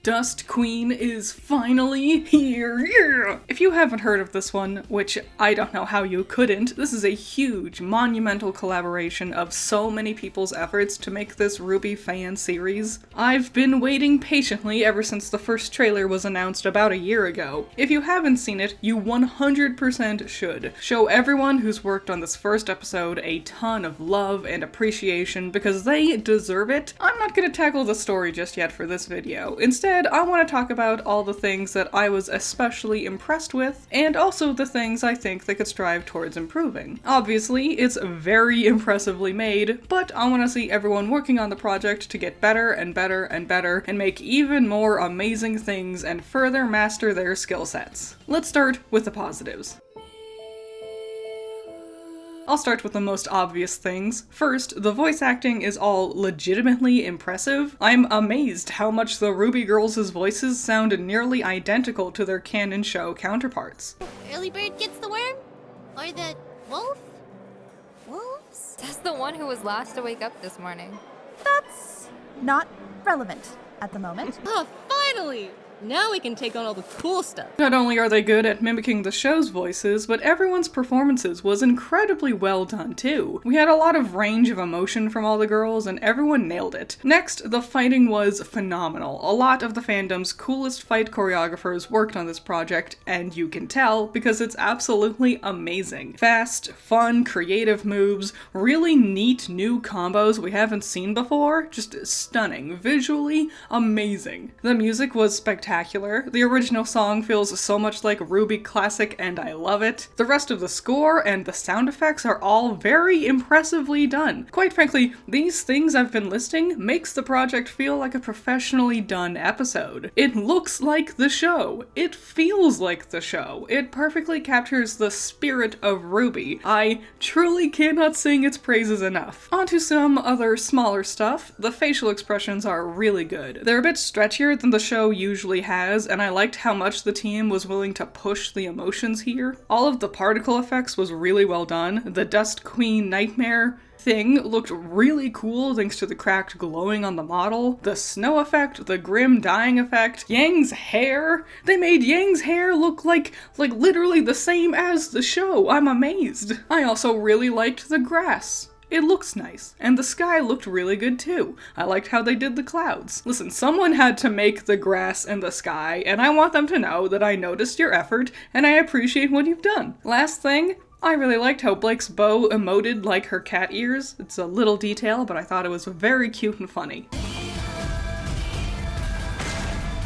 Dust Queen is finally here, yeah! If you haven't heard of this one, which I don't know how you couldn't, this is a huge, monumental collaboration of so many people's efforts to make this RWBY fan series. I've been waiting patiently ever since the first trailer was announced about a year ago. If you haven't seen it, you 100% should. Show everyone who's worked on this first episode a ton of love and appreciation because they deserve it. I'm not gonna tackle the story just yet for this video. Instead, I want to talk about all the things that I was especially impressed with, and also the things I think they could strive towards improving. Obviously, it's very impressively made, but I want to see everyone working on the project to get better and better and better, and make even more amazing things and further master their skill sets. Let's start with the positives. I'll start with the most obvious things. First, the voice acting is all legitimately impressive. I'm amazed how much the RWBY girls' voices sound nearly identical to their canon show counterparts. Early bird gets the worm? Or the wolf? Wolves? That's the one who was last to wake up this morning. That's not relevant at the moment. Oh, finally! Now we can take on all the cool stuff. Not only are they good at mimicking the show's voices, but everyone's performances was incredibly well done too. We had a lot of range of emotion from all the girls and everyone nailed it. Next, the fighting was phenomenal. A lot of the fandom's coolest fight choreographers worked on this project, and you can tell because it's absolutely amazing. Fast, fun, creative moves, really neat new combos we haven't seen before, just stunning, visually amazing. The music was spectacular. The original song feels so much like RWBY classic and I love it. The rest of the score and the sound effects are all very impressively done. Quite frankly, these things I've been listing makes the project feel like a professionally done episode. It looks like the show. It feels like the show. It perfectly captures the spirit of RWBY. I truly cannot sing its praises enough. On to some other smaller stuff. The facial expressions are really good. They're a bit stretchier than the show usually has, and I liked how much the team was willing to push the emotions here. All of the particle effects was really well done. The Dust Queen nightmare thing looked really cool thanks to the cracked glowing on the model. The snow effect, the grim dying effect, Yang's hair. They made Yang's hair look like literally the same as the show. I'm amazed. I also really liked the grass. It looks nice, and the sky looked really good too. I liked how they did the clouds. Listen, someone had to make the grass and the sky, and I want them to know that I noticed your effort, and I appreciate what you've done. Last thing, I really liked how Blake's bow emoted like her cat ears. It's a little detail, but I thought it was very cute and funny.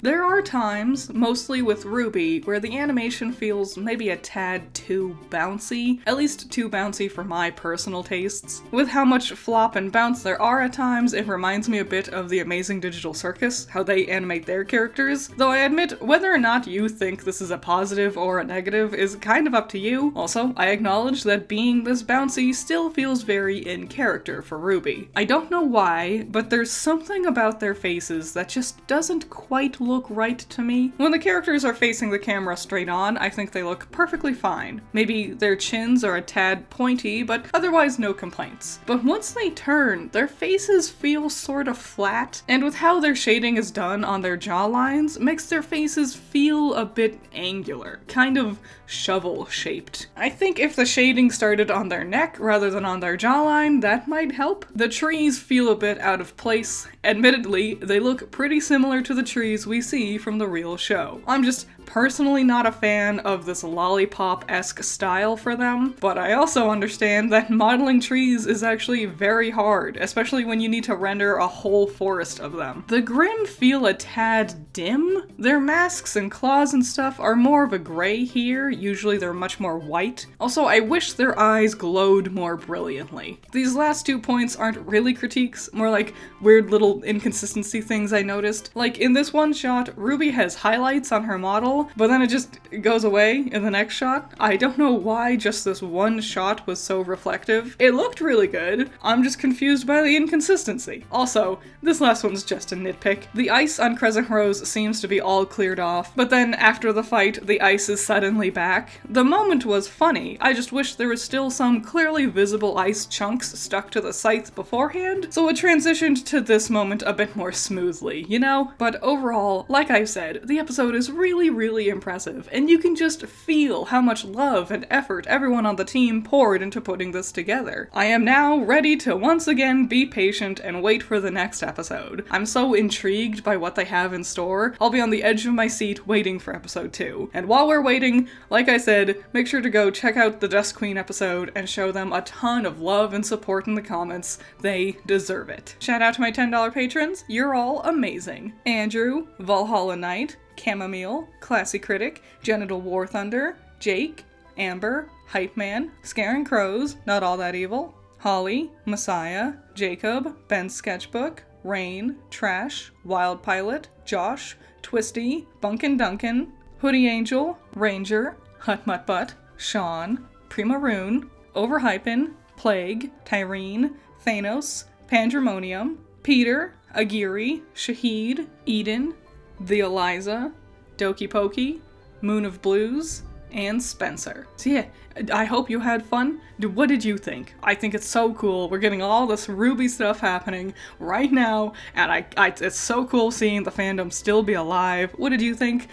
There are times, mostly with RWBY, where the animation feels maybe a tad too bouncy, at least too bouncy for my personal tastes. With how much flop and bounce there are at times, it reminds me a bit of the Amazing Digital Circus, how they animate their characters, though I admit whether or not you think this is a positive or a negative is kind of up to you. Also, I acknowledge that being this bouncy still feels very in character for RWBY. I don't know why, but there's something about their faces that just doesn't quite look right to me. When the characters are facing the camera straight on, I think they look perfectly fine. Maybe their chins are a tad pointy, but otherwise no complaints. But once they turn, their faces feel sort of flat, and with how their shading is done on their jawlines, makes their faces feel a bit angular, kind of shovel-shaped. I think if the shading started on their neck rather than on their jawline, that might help. The trees feel a bit out of place. Admittedly, they look pretty similar to the trees we see from the real show. I'm just personally not a fan of this lollipop-esque style for them, but I also understand that modeling trees is actually very hard, especially when you need to render a whole forest of them. The Grimm feel a tad dim. Their masks and claws and stuff are more of a gray here, usually they're much more white. Also, I wish their eyes glowed more brilliantly. These last 2 points aren't really critiques, more like weird little inconsistency things I noticed. Like in this one shot, RWBY has highlights on her model well, but then it just goes away in the next shot. I don't know why just this one shot was so reflective. It looked really good. I'm just confused by the inconsistency. Also, this last one's just a nitpick. The ice on Crescent Rose seems to be all cleared off, but then after the fight, the ice is suddenly back. The moment was funny. I just wish there was still some clearly visible ice chunks stuck to the scythe beforehand, so it transitioned to this moment a bit more smoothly, you know? But overall, like I said, the episode is really, really impressive, and you can just feel how much love and effort everyone on the team poured into putting this together. I am now ready to once again be patient and wait for the next episode. I'm so intrigued by what they have in store, I'll be on the edge of my seat waiting for episode 2. And while we're waiting, like I said, make sure to go check out the Dust Queen episode and show them a ton of love and support in the comments. They deserve it. Shout out to my $10 patrons, you're all amazing. Andrew, Valhalla Knight, Chamomile, Classy Critic, Genital War Thunder, Jake, Amber, Hype Man, Scaring Crows, Not All That Evil, Holly, Messiah, Jacob, Ben's Sketchbook, Rain, Trash, Wild Pilot, Josh, Twisty, Bunkin' Duncan, Hoodie Angel, Ranger, Hut Mutt Butt, Sean, Primaroon, Overhypin, Plague, Tyrene, Thanos, Pandemonium, Peter, Agiri, Shahid, Eden, The Eliza, Doki Pokey, Moon of Blues, and Spencer. So yeah, I hope you had fun. What did you think? I think it's so cool. We're getting all this RWBY stuff happening right now, and it's so cool seeing the fandom still be alive. What did you think?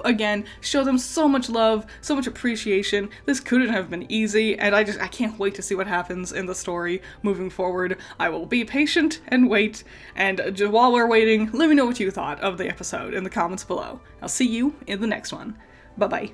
Again, show them so much love, so much appreciation. This couldn't have been easy, and I can't wait to see what happens in the story moving forward. I will be patient and wait, and while we're waiting, let me know what you thought of the episode in the comments below. I'll see you in the next one. Bye-bye.